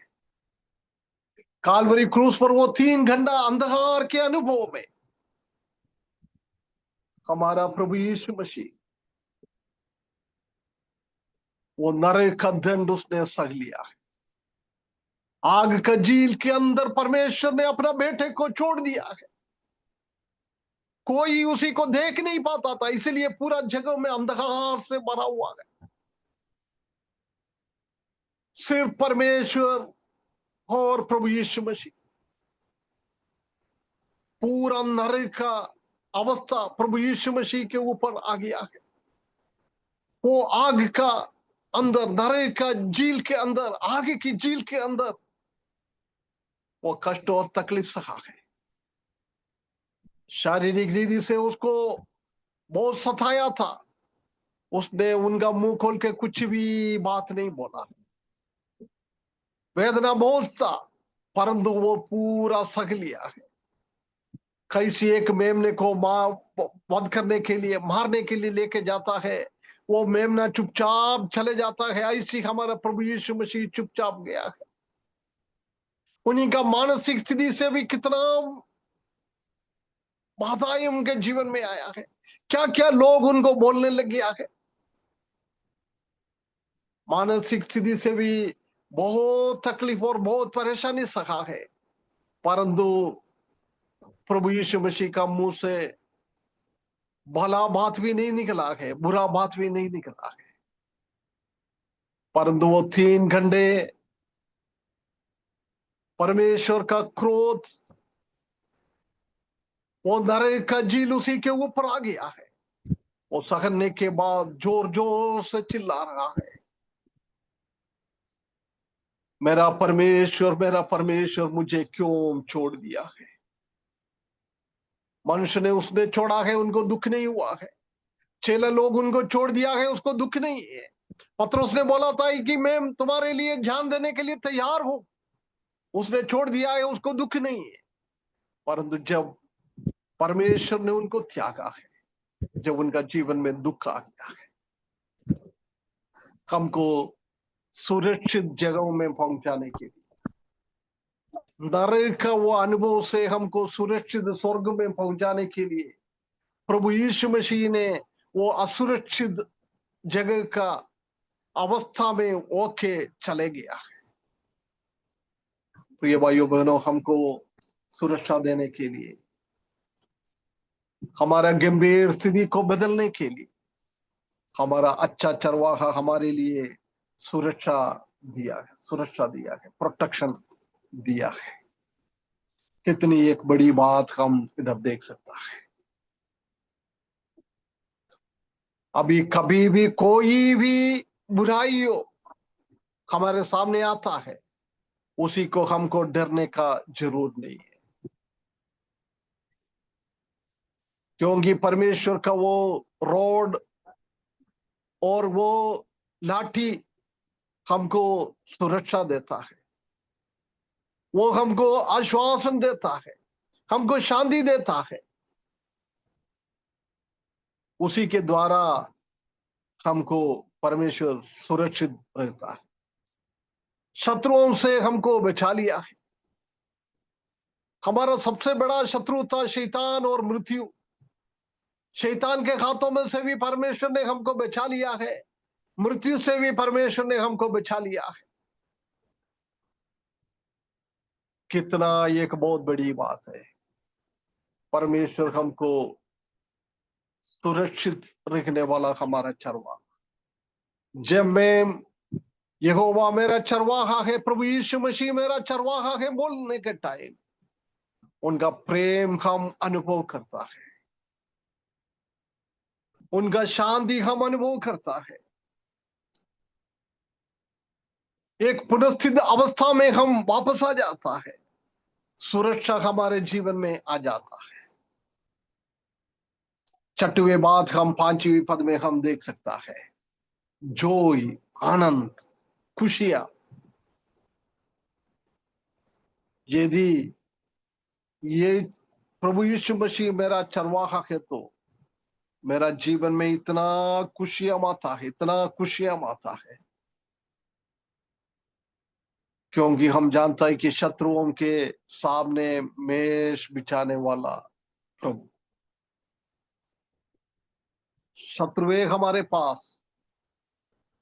A: काल्वरी क्रूस पर वो 3 घंटा अंधकार के अनुभव में हमारा प्रभु यीशु मसीह वो नरक का दंड उसने सह लिया है। आग का झील के अंदर परमेश्वर ने अपना बेटे को छोड़ दिया है। कोई उसी को देख नहीं पाता था, इसलिए पूरा जगह में अंधकार से भरा हुआ है। सिर्फ परमेश्वर और प्रभु यीशु मसीह, पूरा नरक का अवस्था प्रभु यीशु मसीह के ऊपर आ गया है। वो आग का अंदर, नरक का झील के अंदर, आग की झील के अंदर वो कष्ट और तकलीफ सहा है। शारीरिक रीति से उसको बहुत सताया था। उसने उनका मुंह खोल के कुछ भी बात नहीं बोला। वेदना बहुत था, परंतु वो पूरा सह लिया है। कैसी एक मेमने को वध करने के लिए, मारने के लिए लेके जाता है, वो मेमना चुपचाप चले जाता है, ऐसी हमारा प्रभु यीशु मसीह चुपचाप गया है। उन्हीं का मानसिक स्थिति से भी कितना बाधाएं उनके जीवन में आया है। क्या क्या लोग उनको बोलने लग गया है। मानसिक स्थिति से भी बहुत तकलीफ और बहुत परेशानी सहा है, परंतु प्रभु यीशु मसीह का मुंह से भला बात भी नहीं निकला है, बुरा बात भी नहीं निकला है। परंतु वो 3 घंटे परमेश्वर का क्रोध, वो नरक का झील उसी के ऊपर आ गया है। वो सहने के बाद जोर जोर से चिल्ला रहा है, मेरा परमेश्वर मुझे क्यों छोड़ दिया है। मनुष्य ने उसने छोड़ा है, उनको दुख नहीं हुआ है। चेले लोग उनको छोड़ दिया है, उसको दुख नहीं है। पतरस ने बोला था कि मैं तुम्हारे लिए जान देने के लिए तैयार हूं, उसने छोड़ दिया है, उसको दुख नहीं है। परंतु जब परमेश्वर ने उनको त्यागा है, जब उनका जीवन में दुख आ गया है, हमको सुरक्षित जगहों में पहुंचाने के लिए, नरक का वो अनुभव से हमको सुरक्षित स्वर्ग में पहुंचाने के लिए प्रभु यीशु मसीह ने वो असुरक्षित जगह का अवस्था में होके चले गया है। प्रिय भाइयों बहनों, हमको सुरक्षा देने के लिए, हमारा गंभीर स्थिति को बदलने के लिए, हमारा अच्छा चरवाहा हमारे लिए सुरक्षा दिया है, प्रोटेक्शन दिया है। कितनी एक बड़ी बात हम इधर देख सकता है। अभी कभी भी कोई भी बुराई हो हमारे सामने आता है, उसी को हमको डरने का जरूरत नहीं है, क्योंकि परमेश्वर का वो रोड और वो लाठी हमको सुरक्षा देता है, वो हमको आश्वासन देता है, हमको शांति देता है। उसी के द्वारा हमको परमेश्वर सुरक्षित रहता है। शत्रुओं से हमको बचा लिया है। हमारा सबसे बड़ा शत्रु था शैतान और मृत्यु। शैतान के हाथों में से भी परमेश्वर ने हमको बचा लिया है, मृत्यु से भी परमेश्वर ने हमको बचा लिया है। कितना एक बहुत बड़ी बात है। परमेश्वर हमको सुरक्षित रखने वाला हमारा चरवाहा। जब मैं यहोवा मेरा चरवाहा है, प्रभु यीशु मसीह मेरा चरवाहा है बोलने के टाइम उनका प्रेम हम अनुभव करता है, उनका शांति हम अनुभव करता है। एक पुनस्थित अवस्था में हम वापस आ जाता है, सुरक्षा हमारे जीवन में आ जाता है। छठवीं बात हम 5वीं पद में हम देख सकता है, जोय, आनंद, खुशियां। यदि ये प्रभु यीशु मसीह मेरा चरवाहा है तो मेरा जीवन में इतना खुशियां आता है, इतना खुशियां आता है, क्योंकि हम जानता है कि शत्रुओं के सामने मेष बिछाने वाला प्रभु। शत्रुए हमारे पास,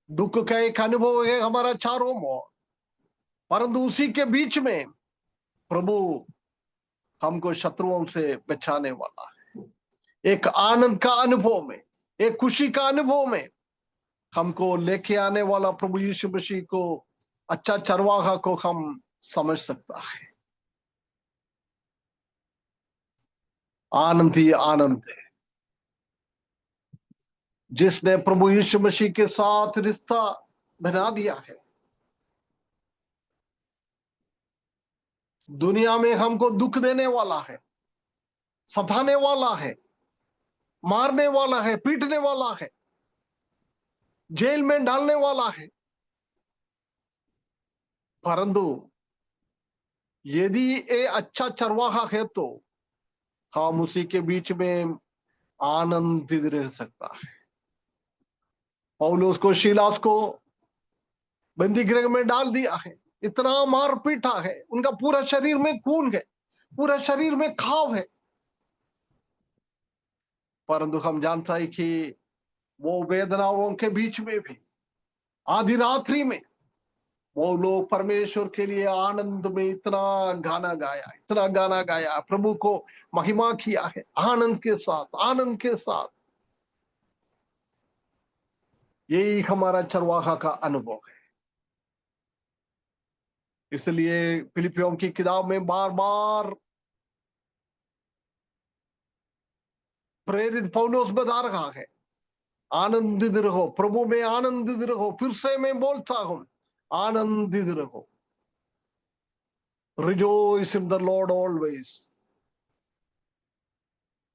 A: दुख का एक अनुभव है हमारा चारों ओर, परंतु उसी के बीच में प्रभु हमको शत्रुओं से बचाने वाला है। एक आनंद का अनुभव में, एक खुशी का अनुभव में हमको लेके आने वाला प्रभु यीशु मसीह को, अच्छा चरवाहा को हम समझ सकता है। आनंद ही आनंद है। जिसने प्रभु यीशु मसीह के साथ रिश्ता बना दिया है, दुनिया में हमको दुख देने वाला है, सताने वाला है, मारने वाला है, पीटने वाला है, जेल में डालने वाला है, परंतु यदि ये अच्छा चरवाहा है तो हम उसी के बीच में आनंदित रह सकता है। पौलुस को, शीलास को बंदी गृह में डाल दिया है, इतना मार पीटा है, उनका पूरा शरीर में खून है, पूरा शरीर में घाव है, परंतु हम जानता है कि वो वेदनाओं के बीच में भी आधी रात्रि में वो लोग परमेश्वर के लिए आनंद में इतना गाना गाया, इतना गाना गाया, प्रभु को महिमा किया है आनंद के साथ, आनंद के साथ। यही हमारा चरवाहा का अनुभव है। इसलिए फिलिपियों की किताब में बार बार प्रेरित पौलुस बता रहा है, आनंदित रहो, प्रभु में आनंदित रहो। फिर से मैं बोलता हूं, आनंदित रहो। Rejoice in the Lord always.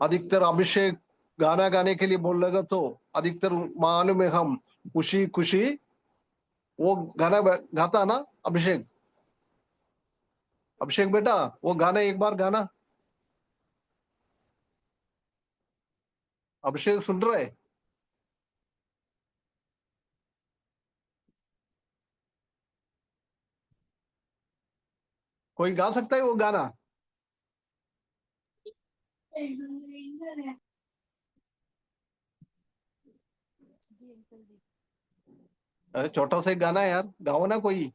A: अधिकतर अभिषेक गाना गाने के लिए बोल लगा तो अधिकतर मालूम है हम खुशी खुशी वो गाना गाता ना अभिषेक। अभिषेक बेटा वो गाना एक बार गाना। अभिषेक सुन रहे? कोई गा सकता है वो गाना? अरे छोटा सा एक गाना है यार, गाओ ना कोई।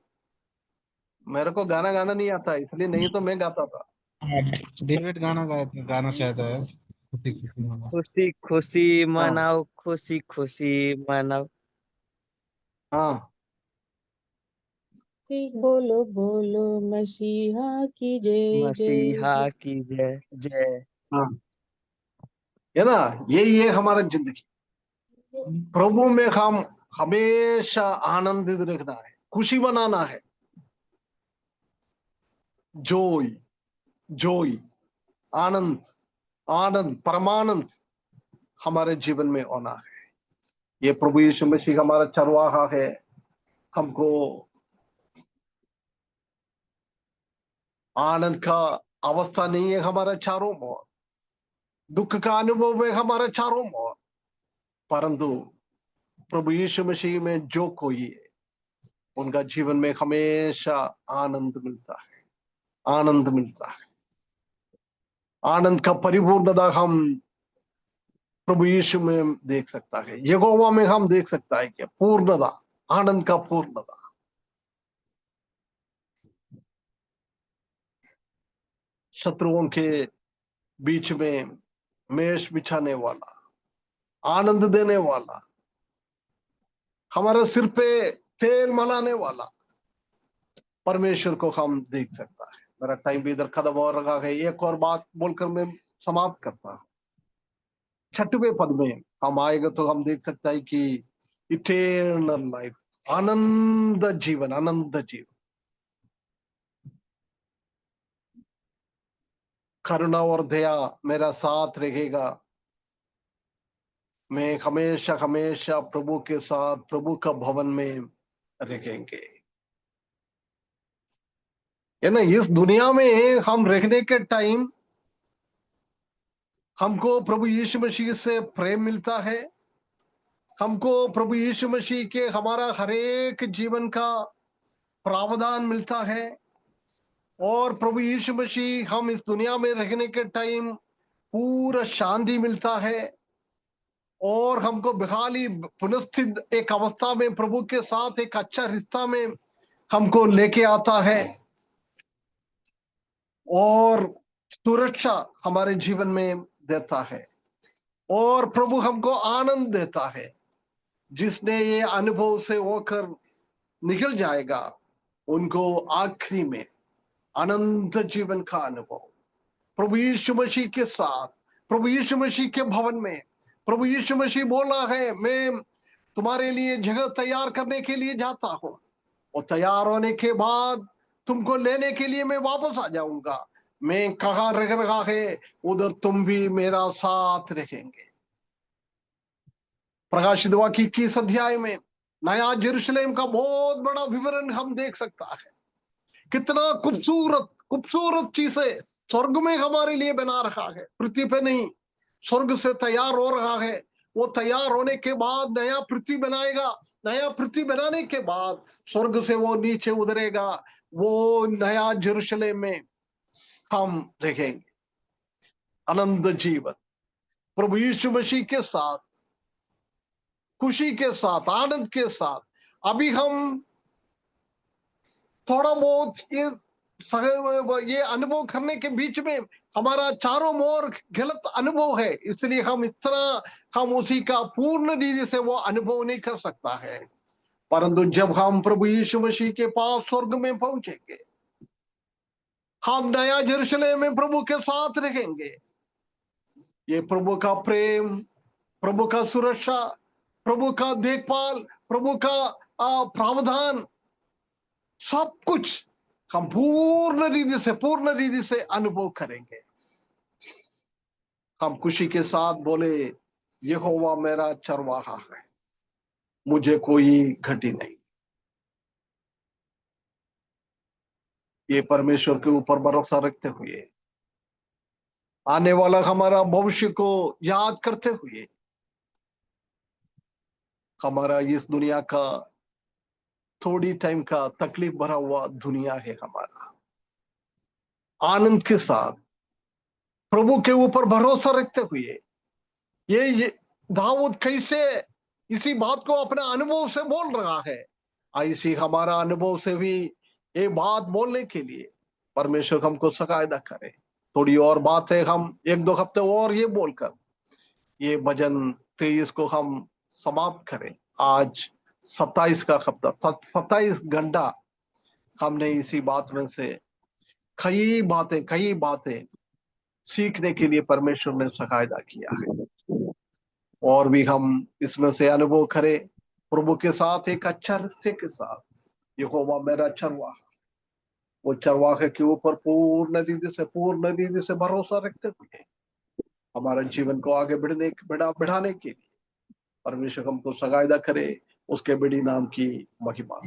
A: मेरे को गाना गाना नहीं आता, इसलिए नहीं तो मैं गाता था।
D: हाँ, डेविड गाना चाहता है खुशी खुशी वाला।
B: खुशी खुशी
A: हाँ
B: मनाओ, खुशी खुशी मनाओ।
A: हाँ
H: बोलो बोलो मसीहा की जय जय
B: मसीहा
H: जय।
B: की जय जय।
A: हाँ, है ना। यही है हमारा जिंदगी। प्रभु में हम हमेशा आनंदित रखना है, खुशी मनाना है। जोय, जोय, आनंद, आनंद, परमानंद हमारे जीवन में होना है। ये प्रभु यीशु मसीह हमारा चरवाहा है। हमको आनंद का अवस्था नहीं है हमारे चारों ओर, दुख का अनुभव है हमारे चारों ओर, परंतु प्रभु यीशु मसीह में जो कोई है उनका जीवन में हमेशा आनंद मिलता है, आनंद मिलता है। आनंद का परिपूर्णता हम प्रभु यीशु में देख सकता है, यहोवा में हम देख सकता है कि पूर्णता, आनंद का पूर्णता। शत्रुओं के बीच में मेष बिछाने वाला, आनंद देने वाला, हमारे सिर पे तेल मलाने वाला परमेश्वर को हम देख सकता है। मेरा टाइम भी इधर खत्म हो रहा है। एक और बात बोलकर मैं समाप्त करता हूं। 6वें पद में हम आएगा तो हम देख सकता है कि इटर्नल लाइफ, आनंद जीवन, आनंद जीवन, करुणा और दया मेरा साथ रहेगा। मैं हमेशा हमेशा प्रभु के साथ, प्रभु का भवन में रहेंगे। है ना। इस दुनिया में हम रहने के टाइम हमको प्रभु यीशु मसीह से प्रेम मिलता है। हमको प्रभु यीशु मसीह के हमारा हर एक जीवन का प्रावधान मिलता है। और प्रभु यीशु मसीह हम इस दुनिया में रहने के टाइम पूरा शांति मिलता है। और हमको बहाली पुनस्थित एक अवस्था में प्रभु के साथ एक अच्छा रिश्ता में हमको लेके आता है। और सुरक्षा हमारे जीवन में देता है। और प्रभु हमको आनंद देता है। जिसने ये अनुभव से होकर निकल जाएगा उनको आखिरी में अनंत जीवन का अनुभव प्रभु यीशु मसीह के साथ, प्रभु यीशु मसीह के भवन में। प्रभु यीशु मसीह बोला है, मैं तुम्हारे लिए जगह तैयार करने के लिए जाता हूं और तैयार होने के बाद तुमको लेने के लिए मैं वापस आ जाऊंगा। मैं कहाँ रह रहा है उधर तुम भी मेरा साथ रहेंगे। प्रकाशित वाक्य 21 अध्याय में नया यरूशलेम का बहुत बड़ा विवरण हम देख सकता है। कितना खूबसूरत खूबसूरत चीजें स्वर्ग में हमारे लिए बना रखा है, पृथ्वी पे नहीं, स्वर्ग से तैयार हो रहा है। वो तैयार होने के बाद नया पृथ्वी बनाएगा। नया पृथ्वी बनाने के बाद स्वर्ग से वो नीचे उतरेगा। वो नया यरूशलेम में हम रहेंगे आनंद जीवन प्रभु यीशु मसीह के साथ, खुशी के साथ, आनंद के साथ। अभी हम थोड़ा बहुत ये अनुभव करने के बीच में हमारा चारों ओर गलत अनुभव है, इसलिए हम इतना हम उसी का पूर्ण रीति से वो अनुभव नहीं कर सकता है। परंतु जब हम प्रभु यीशु मसीह के पास स्वर्ग में पहुंचेंगे, हम नया यरूशलेम में प्रभु के साथ रहेंगे। ये प्रभु का प्रेम, प्रभु का सुरक्षा, प्रभु का देखभाल, प्रभु का प्रावधान, सब कुछ हम पूर्ण रीति से अनुभव करेंगे। हम खुशी के साथ बोले, यहोवा मेरा चरवाहा है, मुझे कोई घटी नहीं। ये परमेश्वर के ऊपर भरोसा रखते हुए, आने वाला हमारा भविष्य को याद करते हुए, हमारा इस दुनिया का थोड़ी टाइम का तकलीफ भरा हुआ दुनिया है, हमारा आनंद के साथ प्रभु के ऊपर भरोसा रखते हुए, ये दाऊद कैसे इसी बात को अपने अनुभव से बोल रहा है। ऐसी हमारा अनुभव से भी ये बात बोलने के लिए परमेश्वर हमको सहायता करे। थोड़ी और बात है, हम 1-2 हफ्ते और ये बोलकर ये भजन 23 को हम समाप्त करें। आज 27 का हफ्ता, 27 घंटा हमने इसी बात में से कई बातें सीखने के लिए परमेश्वर ने सहायता किया है। और भी हम इसमें से अनुभव करें प्रभु के साथ, एक अच्छा रिश्ते के साथ। यहोवा मेरा चरवाहा, वो चरवाहे के ऊपर पूर्ण रीति से भरोसा रखते हुए हमारे जीवन को आगे बढ़ाने के लिए परमेश्वर हमको सहायता करे। उसके बड़ी नाम की महिमा।